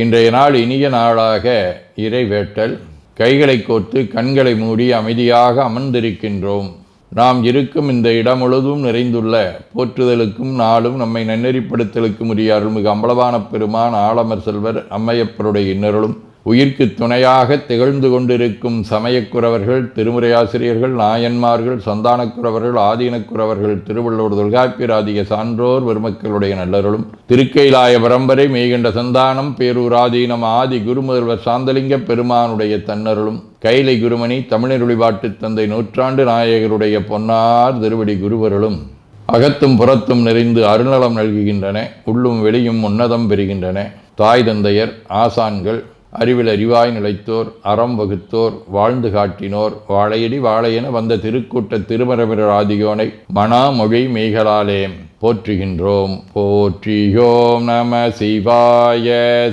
இன்றைய நாள் இனிய நாளாக இறைவேட்டல். கைகளை கோர்த்து கண்களை மூடி அமைதியாக அமர்ந்திருக்கின்றோம். நாம் இருக்கும் இந்த இடம் முழுதும் நிறைந்துள்ள போற்றுதலுக்கும் நாளும் நம்மை நன்னெறிப்படுத்தலுக்கும் உரிய அருள்மிகு அம்பலவான பெருமான் ஆலமர் செல்வர் அம்மையப்பருடைய இன்னருளும் உயிர்க்கு துணையாக திகழ்ந்து கொண்டிருக்கும் சமயக்குறவர்கள், திருமுறையாசிரியர்கள், நாயன்மார்கள், சந்தானக்குறவர்கள், ஆதீனக்குறவர்கள், திருவள்ளுவர் தொல்காப்பியராதிய சான்றோர் பெருமக்களுடைய நல்லருளும் திருக்கைலாய பரம்பரை மெய்கண்ட சந்தானம் பேரூராதீனம் ஆதி குருமுதல்வர் சாந்தலிங்க பெருமானுடைய தன்னருளும் கைலை குருமணி தமிழருளிபாட்டு தந்தை நூற்றாண்டு நாயகருடைய பொன்னார் திருவடி குருவருளும் அகத்தும் புறத்தும் நிறைந்து அருநலம் நல்குகின்றன. உள்ளும் வெளியும் உன்னதம் பெறுகின்றன. தாய் தந்தையர், ஆசான்கள், அறிவில் அறிவாய் நிலைத்தோர், அறம் வகுத்தோர், வாழ்ந்து காட்டினோர், வாழையடி வாழையென வந்த திருக்கூட்ட திருமரபிரர் ஆதியோனை மனாமொழி மெய்களாலே போற்றுகின்றோம். போற்றியோம் நம சிவாய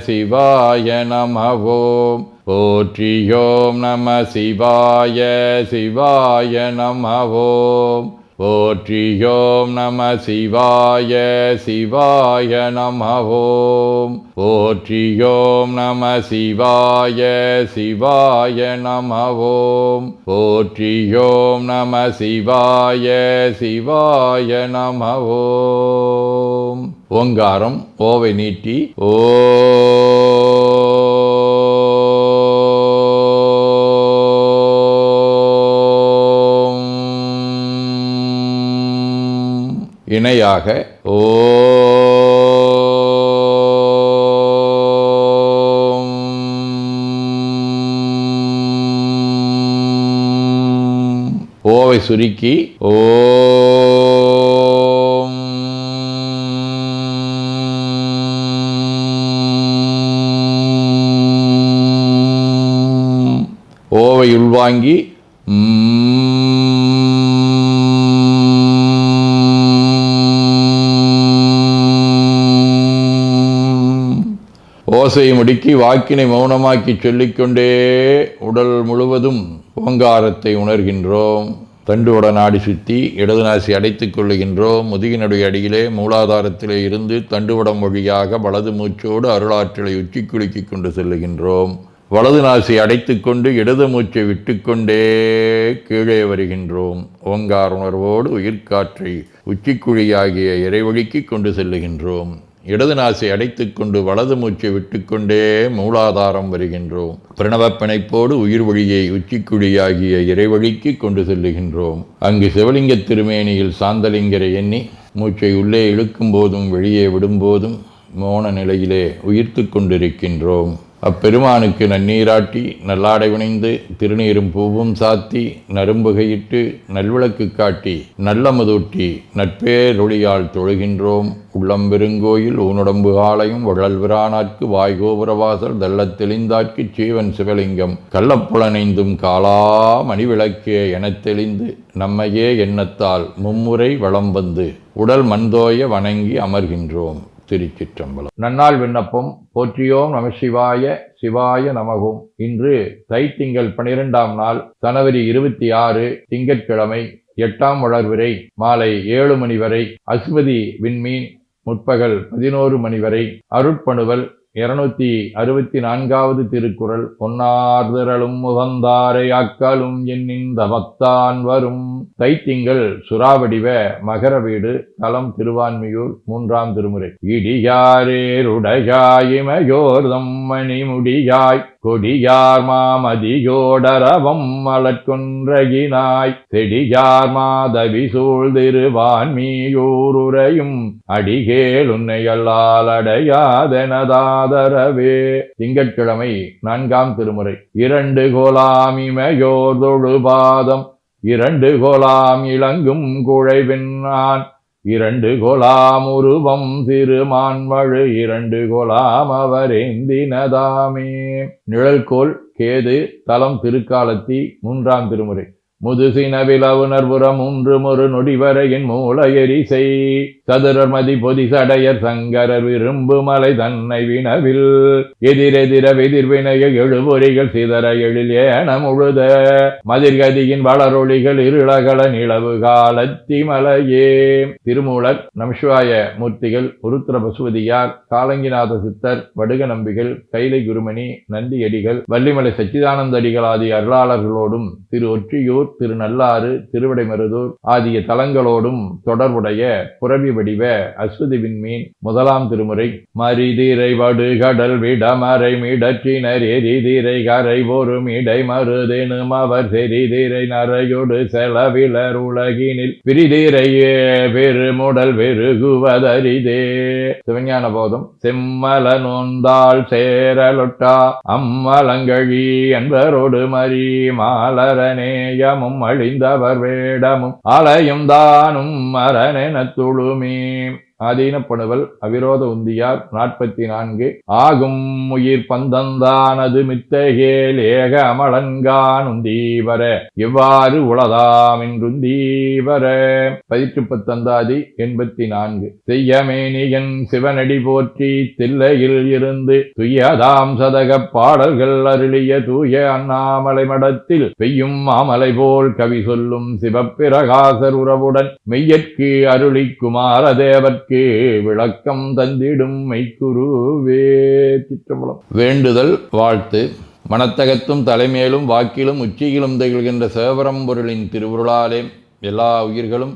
சிவாய நமவோம். போற்றியோம் நம சிவாய சிவாய நமவோம். போற்றியோம் நம சிவாய சிவாய நமவோம். போற்றியோம் நம சிவாய சிவாய நமவோம். போற்றியோம் நம சிவாய சிவாய நமவோம். ஓங்காரம் ஓவை நீட்டி ஓ இணையாக ஓம். ஓவை சுருக்கி ஓம். ஓவை உள்வாங்கி ஓசையை முடுக்கி வாக்கினை மௌனமாக்கி சொல்லிக்கொண்டே உடல் முழுவதும் ஓங்காரத்தை உணர்கின்றோம். தண்டுவட நாடி சுற்றி இடது நாசி அடைத்துக் கொள்ளுகின்றோம். முதுகினுடைய அடியிலே மூலாதாரத்திலே இருந்து தண்டுவடம் வழியாக வலது மூச்சோடு அருளாற்றலை உச்சி குலுக்கி கொண்டு செல்லுகின்றோம். வலது நாசி அடைத்து கொண்டு இடது மூச்சை விட்டுக்கொண்டே கீழே வருகின்றோம். ஓங்கார உணர்வோடு உயிர்காற்றை உச்சிக்குழியாகிய இறைவழிக்கு கொண்டு செல்லுகின்றோம். இடது நாசை அடைத்து கொண்டு வலது மூச்சை விட்டுக்கொண்டே மூலாதாரம் வருகின்றோம். பிரணவ பிணைப்போடு உயிர் வழியை உச்சிக்குழியாகிய இறைவழிக்கு கொண்டு செல்லுகின்றோம். அங்கு சிவலிங்க திருமேனியில் சாந்தலிங்கரை எண்ணி மூச்சை உள்ளே இழுக்கும் போதும் வெளியே விடும்போதும் மோன நிலையிலே உயிர்த்து கொண்டிருக்கின்றோம். அப்பெருமானுக்கு நன்னீராட்டி நல்லாடை வினைந்து திருநீரும் பூவும் சாத்தி நரும்புகையிட்டு நல்விளக்கு காட்டி நல்லமுதூட்டி நட்பேரொழியால் தொழுகின்றோம். உள்ளம் பெருங்கோயில் ஊனுடம்பு ஆலயம் வள்ளல்விரானார்க்கு வாய்கோபுரவாசல் தெள்ளத் தெளிந்தார்க்கு சீவன் சிவலிங்கம் கள்ளப்புலனைந்தும் காலா மணிவிளக்கே எனத் தெளிந்து நம்மையே எண்ணத்தால் மும்முறை வளம் வந்து உடல் மண்தோய வணங்கி அமர்கின்றோம். திருச்சிற்றம்பலம். நன்னாள் விண்ணப்பம். போற்றியோம் நம சிவாய சிவாய நமகோம். இன்று தைத்திங்கள் 12ஆம் நாள், ஜனவரி 26 திங்கட்கிழமை, 8ஆம் வளர்விரை மாலை 7 மணி வரை, அசுவதி விண்மீன் முற்பகல் 11 மணி வரை, அருட்பணுவல் 264வது திருக்குறள். பொன்னார்திரளும் முகந்தாரை அக்காலும் என்னின் தவத்தான் வரும். தைத்திங்கள் சுறாவடிவ மகர வீடு, தலம் திருவான்மியூர், 3ஆம் திருமுறை. இடியாரேருடையாயிமையோர்தம் மணிமுடியாய் கொடியார் மாமதியோடரவம் மலர்கொன்றகினாய் செடியார் மாதவி சூழ்திருவான்மியூருரையும் அடிகேல் உன்னையல்லால் அடையாதெனதாதரவே. திங்கட்கிழமை, 4ஆம் திருமுறை. 2 கோலாம் இமையோர் தொழுபாதம் 2 கோலாம் இளங்கும் குழைவென்னான் 2 கோலாம் உருவம் திருமான்வழு 2 கோலாம் அவரேந்தினதாமே. நிழல்கோள் கேது, தலம் திருக்காலத்தி, 3ஆம் திருமுறை. முதுசின விலவுணர்புறம் 3 நொடிவரையின் மூல எரிசை சதுரர்மதி பொதி சடையர் சங்கரர் விரும்பு மலை தன்னை வினவில் எதிரெதிர வெதிர்வினைய எழுபொறிகள் சிதற எழில் ஏன முழுத மதிர்கதியின் வளரொளிகள் இருளகல நிலவு காலத்தி மலையே. திருமூலர், நமசிவாய மூர்த்திகள், உருத்திர பசுபதியார், காலங்கிநாத சித்தர், வடுக நம்பிகள், கைலை குருமணி, நந்தியடிகள், வள்ளிமலை சச்சிதானந்த அடிகள் ஆகிய அருளாளர்களோடும் திரு ஒற்றியூர், திரு நல்லாறு, திருவிடைமருதூர் ஆகிய தலங்களோடும் தொடர்புடைய புரவி வடிவ அஸ்வதி விண்மீன் 1ஆம் திருமுறை. மரிதிரை வடுகடல் விடமறை மிடற்றினர் எரிதிரை கரை போரும் இடை மருதெனும் அவர் செரிதிரை நரையொடு செலவிலர் உலகினில் பிரிதிரையே பெருமுடல் வெறுகுவதரிதே. சிவஞான போதம். செம்மல நோந்தாள் சேரலொட்டா அம்மலங்கழி என்பரோடு மறி மாலரநேயமும் அழிந்தவர் வேடமும் அலையும் தானும் மரணென துளுமே. ஆதீனப்பணுவல் அவிரோத உந்தியார் 44. ஆகும் உயிர் பந்தந்தானது மித்தகேல் ஏக அமலன்கான் உந்தீவர எவ்வாறு உளதாம் என்றுந்தீவர. 19 84. செய்யமேனியன் சிவனடி போற்றி தில்லையில் இருந்து துயதாம் சதக பாடல்கள் அருளிய தூய அண்ணாமலை மடத்தில் பெய்யும் மாமலை போல் கவி சொல்லும் சிவப்பிரகாசர் உறவுடன் மெய்யற்கு அருளி குமாரதேவர்க்கு விளக்கம் தந்திடும் மெய்க்குருவே. சிற்றம்பலம். வேண்டுதல் வாழ்த்து. மனத்தகத்தும் தலைமேலும் வாக்கிலும் உச்சியிலும் திகழ்கின்ற சிவபரம்பொருளின் திருவுருளாலே எல்லா உயிர்களும்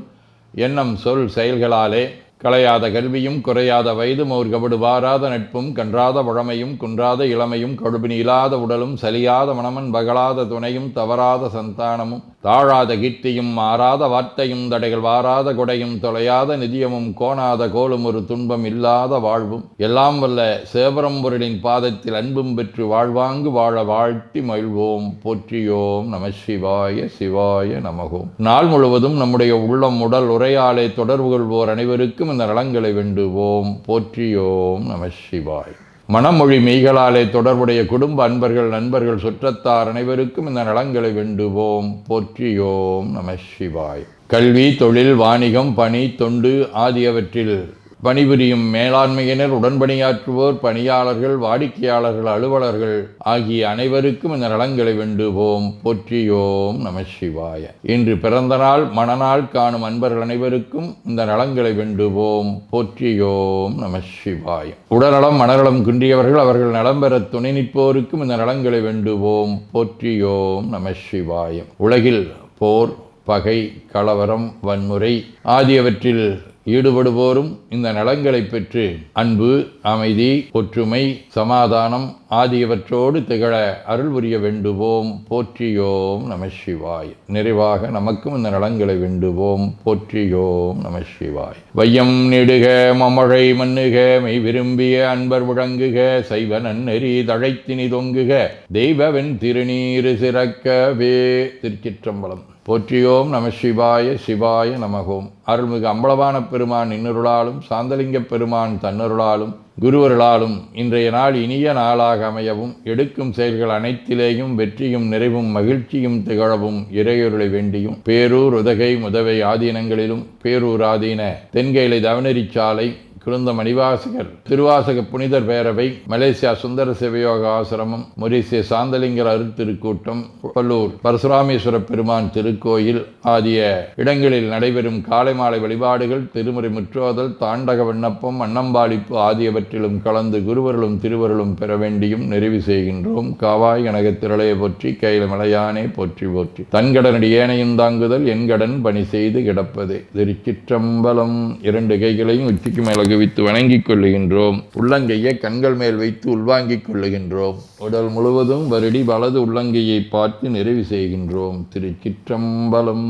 எண்ணம் சொல் செயல்களாலே களையாத கல்வியும் குறையாத வயதும் ஒரு கபடு வாராத நட்பும் கன்றாத பழமையும் குன்றாத இளமையும் கடுபினி இல்லாத உடலும் சலியாத மனமன் பகலாத துணையும் தவறாத சந்தானமும் தாழாத கீர்த்தியும் மாறாத வார்த்தையும் தடைகள் வாராத கொடையும் தொலையாத நிதியமும் கோணாத கோலும் ஒரு துன்பம் இல்லாத வாழ்வும் எல்லாம் வல்ல சிவபரம்பொருளின் பாதத்தில் அன்பும் பெற்று வாழ்வாங்கு வாழ வாழ்த்தி மகிழ்வோம். போற்றியோம் நம சிவாய சிவாய நமகோம். நாள் முழுவதும் நம்முடைய உள்ளம் உடல் உரையாலே தொடர்பு கொள்வோர் அனைவருக்கும் இந்த நலங்களை வேண்டுவோம். போற்றியோம் நம சிவாய். மனமொழி மெய்களாலே தொடர்புடைய குடும்ப அன்பர்கள், நண்பர்கள், சுற்றத்தார் அனைவருக்கும் இந்த நலங்களை வேண்டுவோம். போற்றியோம் நம சிவாய். கல்வி, தொழில், வாணிகம், பணி, தொண்டு ஆகியவற்றில் பணிபுரியும் மேலாண்மையினர், உடன்பணியாற்றுவோர், பணியாளர்கள், வாடிக்கையாளர்கள், அலுவலர்கள் ஆகிய அனைவருக்கும் இந்த நலங்களை வேண்டுவோம். போற்றியோம் நம சிவாய. இன்று பிறந்த நாள், மணநாள் காணும் அன்பர்கள் அனைவருக்கும் இந்த நலங்களை வேண்டுவோம். போற்றியோம் நம சிவாய. உடல்நலம் மனநலம் குன்றியவர்கள், அவர்கள் நலம் பெற துணை நிற்போருக்கும் இந்த நலங்களை வேண்டுவோம். போற்றியோம் நம சிவாய. உலகில் போர், பகை, கலவரம், வன்முறை ஆகியவற்றில் ஈடுபடுவோரும் இந்த நலங்களை பெற்று அன்பு, அமைதி, ஒற்றுமை, சமாதானம் ஆகியவற்றோடு திகழ அருள் புரிய வேண்டுவோம். போற்றியோம் நம சிவாய். நிறைவாக நமக்கும் இந்த நலங்களை வேண்டுவோம். போற்றியோம் நம சிவாய். வையம் நெடுக மமழை மண்ணுக மெய் விரும்பிய அன்பர் விளங்குக சைவ நன்னெறி தழைத்தினி தொங்குக தெய்வவென் திருநீரு சிறக்கவே. திருச்சிற்றம்பலம். போற்றியோம் நம சிவாய சிவாய நமகோம். அருள்மிகு அம்பலவான பெருமான் இன்னருளாலும் சாந்தலிங்க பெருமான் தன்னருளாலும் குருவருளாலும் இன்றைய நாள் இனிய நாளாக அமையவும் எடுக்கும் செயல்கள் அனைத்திலேயும் வெற்றியும் நிறைவும் மகிழ்ச்சியும் திகழவும் இறையொருளை வேண்டியும் பேரூர் உதகை முதவை ஆதீனங்களிலும் பேரூர் ஆதீன தென்கைலை தவனரிச்சாலை குருந்த மணிவாசகர் திருவாசக புனிதர் பேரவை, மலேசியா சுந்தர சிவயோக ஆசிரமம், மொரீசிய சாந்தலிங்கர் அருத்திருக்கூட்டம், பல்லூர் பரசுராமேஸ்வர பெருமான் திருக்கோயில் ஆகிய இடங்களில் நடைபெறும் காலை மாலை வழிபாடுகள், திருமுறை முற்றோதல், தாண்டக விண்ணப்பம், அன்னம்பாளிப்பு ஆகியவற்றிலும் கலந்து குருவர்களும் திருவருளும் பெற வேண்டியும் நிறைவு செய்கின்றோம். காவாய் கனகத் திரளைய போற்றி கையில மலையானே போற்றி போற்றி. தன்கடனடி ஏனையும் தாங்குதல் என் கடன் பணி செய்து கிடப்பதே. திருச்சிற்றம்பலம். 2 கைகளையும் உச்சிக்கு மேலகு வைத்து வணங்கிக் கொள்ளுகின்றோம். உள்ளங்கையை கண்கள் மேல் வைத்து உள்வாங்கிக் கொள்ளுகின்றோம். உடல் முழுவதும் வருடி வலது உள்ளங்கையை பார்த்து நிறைவு செய்கின்றோம். திருச்சிற்றம்பலம்.